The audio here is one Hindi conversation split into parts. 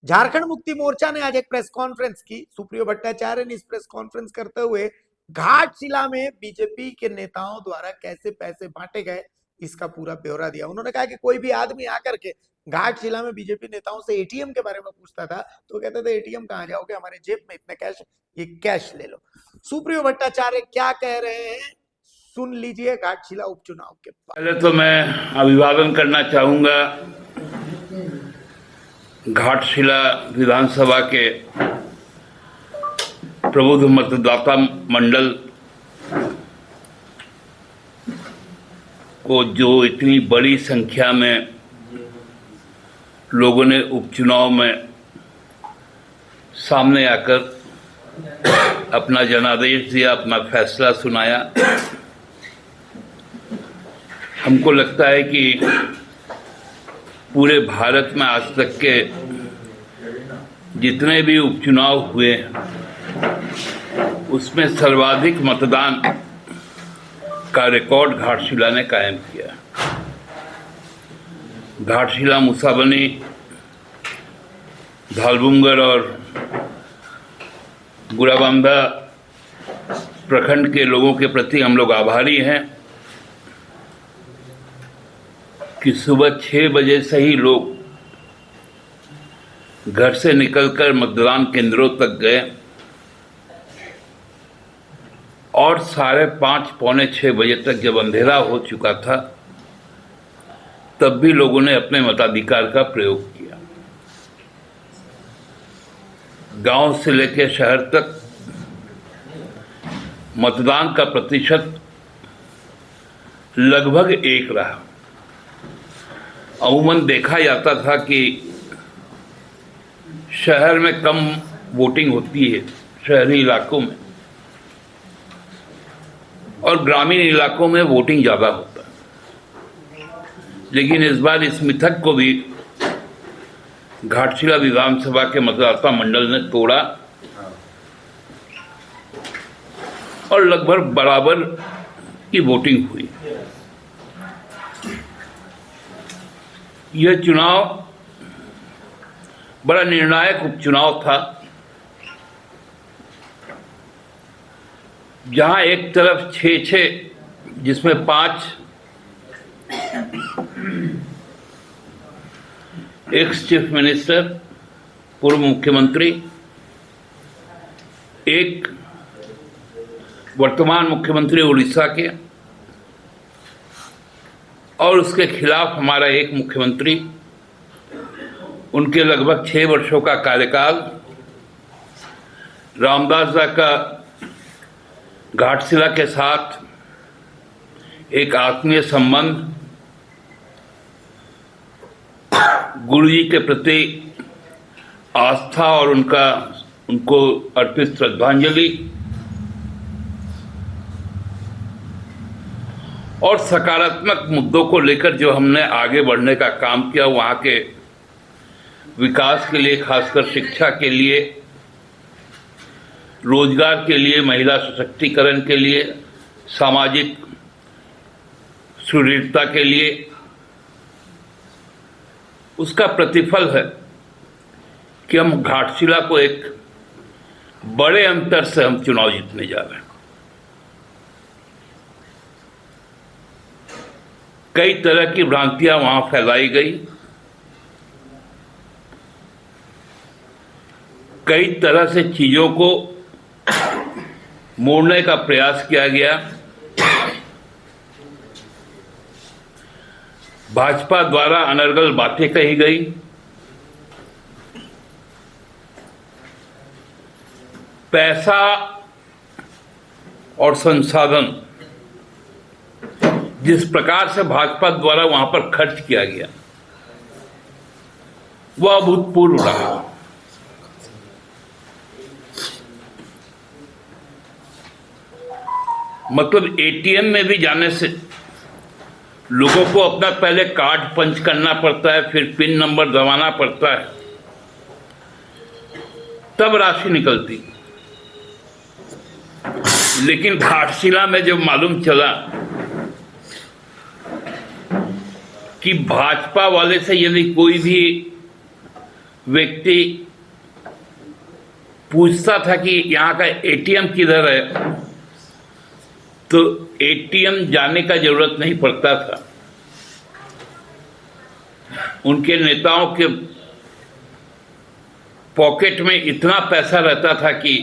झारखंड मुक्ति मोर्चा ने आज एक प्रेस कॉन्फ्रेंस की। सुप्रियो भट्टाचार्य ने इस प्रेस कॉन्फ्रेंस करते हुए घाटशिला में बीजेपी के नेताओं द्वारा कैसे पैसे बांटे गए इसका पूरा ब्यौरा दिया। उन्होंने कहा कि कोई भी आदमी आकर के घाटशिला में बीजेपी नेताओं से एटीएम के बारे में पूछता था तो कहते थे एटीएम कहाँ जाओगे, हमारे जेब में इतने कैश, ये कैश ले लो। सुप्रियो भट्टाचार्य क्या कह रहे हैं सुन लीजिए घाटशिला उपचुनाव के बाद। पहले तो मैं अभिवादन करना चाहूंगा घाटशिला विधानसभा के प्रबुद्ध मतदाता मंडल को, जो इतनी बड़ी संख्या में लोगों ने उपचुनाव में सामने आकर अपना जनादेश दिया, अपना फैसला सुनाया। हमको लगता है कि पूरे भारत में आज तक के जितने भी उपचुनाव हुए उसमें सर्वाधिक मतदान का रिकॉर्ड घाटशिला ने कायम किया। घाटशिला, मुसाबनी, धालबुंगर और गुड़ाबांधा प्रखंड के लोगों के प्रति हम लोग आभारी हैं कि सुबह 6 बजे से ही लोग घर से निकलकर मतदान केंद्रों तक गए और 5:30 पौने 6 बजे तक जब अंधेरा हो चुका था तब भी लोगों ने अपने मताधिकार का प्रयोग किया। गांव से लेकर शहर तक मतदान का प्रतिशत लगभग एक रहा। अमूमन देखा जाता था कि शहर में कम वोटिंग होती है, शहरी इलाकों में, और ग्रामीण इलाकों में वोटिंग ज़्यादा होता है। लेकिन इस बार इस मिथक को भी घाटशिला विधानसभा के मतदाता मंडल ने तोड़ा और लगभग बराबर की वोटिंग हुई। यह चुनाव बड़ा निर्णायक उपचुनाव था, जहां एक तरफ 6 जिसमें 5 एक्स चीफ मिनिस्टर, पूर्व मुख्यमंत्री, एक वर्तमान मुख्यमंत्री उड़ीसा के, और उसके खिलाफ हमारा एक मुख्यमंत्री, उनके लगभग 6 वर्षों का कार्यकाल, रामदास जी का घाटशिला के साथ एक आत्मीय संबंध, गुरु जी के प्रति आस्था और उनको अर्पित श्रद्धांजलि, और सकारात्मक मुद्दों को लेकर जो हमने आगे बढ़ने का काम किया, वहाँ के विकास के लिए, खासकर शिक्षा के लिए, रोजगार के लिए, महिला सशक्तिकरण के लिए, सामाजिक सुदृढ़ता के लिए, उसका प्रतिफल है कि हम घाटशिला को एक बड़े अंतर से हम चुनाव जीतने जा रहे हैं। कई तरह की भ्रांतियां वहां फैलाई गई, कई तरह से चीजों को मोड़ने का प्रयास किया गया। भाजपा द्वारा अनर्गल बातें कही गई, पैसा और संसाधन जिस प्रकार से भाजपा द्वारा वहां पर खर्च किया गया वह अभूतपूर्व रहा। मतलब एटीएम में भी जाने से लोगों को अपना पहले कार्ड पंच करना पड़ता है, फिर पिन नंबर दबाना पड़ता है, तब राशि निकलती। लेकिन घाटशिला में जब मालूम चला कि भाजपा वाले से यदि कोई भी व्यक्ति पूछता था कि यहाँ का एटीएम किधर है, तो एटीएम जाने का जरूरत नहीं पड़ता था। उनके नेताओं के पॉकेट में इतना पैसा रहता था कि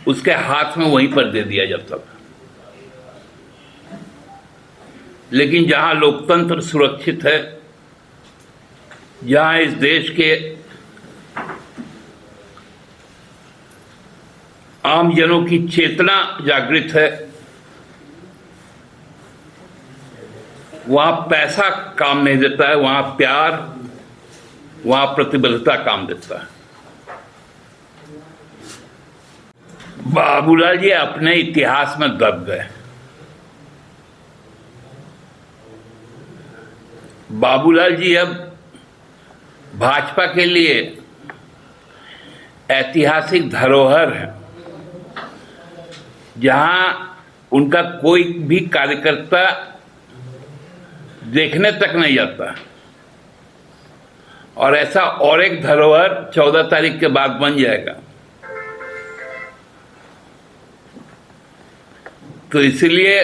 उसके हाथ में वहीं पर दे दिया जाता था। लेकिन जहां लोकतंत्र सुरक्षित है, जहां इस देश के आम जनों की चेतना जागृत है, वहां पैसा काम नहीं देता है, वहां प्यार, वहां प्रतिबद्धता काम देता है। बाबूलाल जी अपने इतिहास में दब गए। बाबूलाल जी अब भाजपा के लिए ऐतिहासिक धरोहर है, जहां उनका कोई भी कार्यकर्ता देखने तक नहीं जाता। और ऐसा और एक धरोहर 14 तारीख के बाद बन जाएगा। तो इसलिए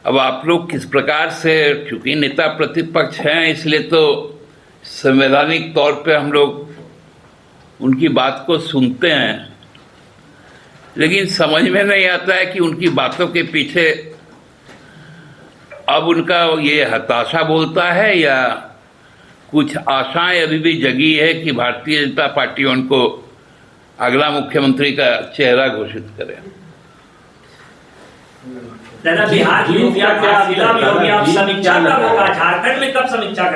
अब आप लोग किस प्रकार से, चूंकि नेता प्रतिपक्ष हैं, इसलिए तो संवैधानिक तौर पे हम लोग उनकी बात को सुनते हैं, लेकिन समझ में नहीं आता है कि उनकी बातों के पीछे अब उनका ये हताशा बोलता है या कुछ आशाएं अभी भी जगी है कि भारतीय जनता पार्टी उनको अगला मुख्यमंत्री का चेहरा घोषित करे। बिहार में हो गया, जिला में हो गया, समीक्षा कब होगा? झारखंड में कब समीक्षा